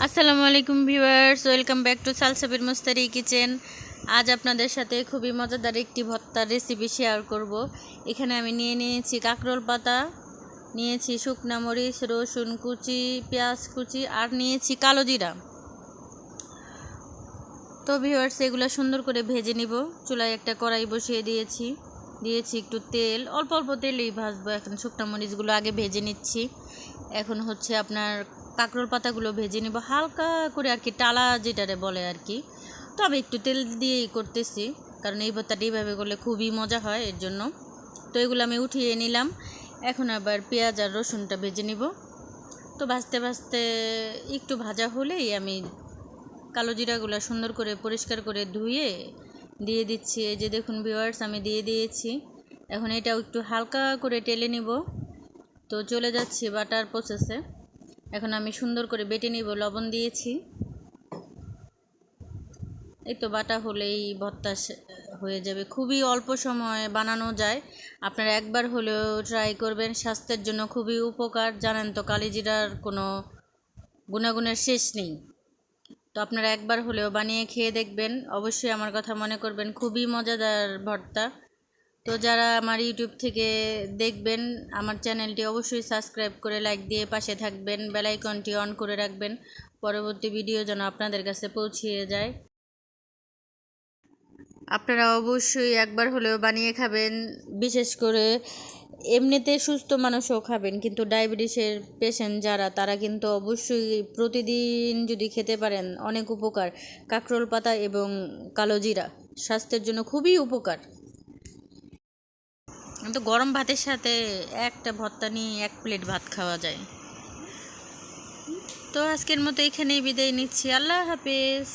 আসসালামু আলাইকুম viewers, welcome back to সালসাবির Mustari kitchen. আজ আপনাদের সাথে খুবই মজাদার একটি ভর্তার রেসিপি শেয়ার করব। এখানে আমি নিয়েছি কাঁকরোল পাতা, নিয়েছি শুকনা মরিচ, রসুন কুচি, পেঁয়াজ কুচি আর নিয়েছি কালো জিরা। তো ভিউয়ার্স, এগুলো সুন্দর করে ভেজে নিব। চুলায় একটা কড়াই বসিয়ে দিয়েছি একটু তেল, অল্প অল্প তেলেই ভাজবো। এখন শুকনা মরিচগুলো আগে ভেজে নিচ্ছি। এখন হচ্ছে আপনার কাঁকরোল পাতাগুলো ভেজে নিব হালকা করে আর কি, টালা যেটারে বলে আর কি। তো আমি একটু তেল দিয়েই করতেছি, কারণ এই ভর্তাটা এইভাবে করলে খুবই মজা হয়, এর জন্য। তো এগুলো আমি উঠিয়ে নিলাম। এখন আবার পেঁয়াজ আর রসুনটা ভেজে নিব। তো ভাজতে ভাজতে একটু ভাজা হলেই আমি কালো জিরাগুলো সুন্দর করে পরিষ্কার করে ধুয়ে দিয়ে দিচ্ছি। এই যে দেখুন ভিউয়ার্স, আমি দিয়ে দিয়েছি। এখন এটাও একটু হালকা করে টেলে নিব। তো চলে যাচ্ছি বাটার প্রসেসে। এখন আমি সুন্দর করে বেটে নিব, লবণ দিয়েছি। এই তো বাটা হলেই ভর্তা হয়ে যাবে, খুবই অল্প সময়ে বানানো যায়। আপনারা একবার হলেও ট্রাই করবেন, স্বাস্থ্যের জন্য খুবই উপকার। জানেন তো কালিজিরার কোনো গুণাগুণের শেষ নেই। তো আপনারা একবার হলেও বানিয়ে খেয়ে দেখবেন, অবশ্যই আমার কথা মনে করবেন। খুবই মজাদার ভর্তা। তো যারা আমার ইউটিউব থেকে দেখবেন, আমার চ্যানেলটি অবশ্যই সাবস্ক্রাইব করে লাইক দিয়ে পাশে থাকবেন, বেল আইকনটি অন করে রাখবেন, পরবর্তী ভিডিও যেন আপনাদের কাছে পৌঁছিয়ে যায়। আপনারা অবশ্যই একবার হলেও বানিয়ে খাবেন। বিশেষ করে এমনিতে সুস্থ মানুষও খাবেন, কিন্তু ডায়াবেটিসের পেশেন্ট যারা, তারা কিন্তু অবশ্যই প্রতিদিন যদি খেতে পারেন অনেক উপকার। কাঁকরোল পাতা এবং কালো জিরা স্বাস্থ্যের জন্য খুবই উপকার। তো গরম ভাতের সাথে একটা ভর্তা নিয়ে 1 প্লেট ভাত খাওয়া যায়। তো আজকের মতো এখানেই বিদায় নিচ্ছি। আল্লাহ হাফেজ।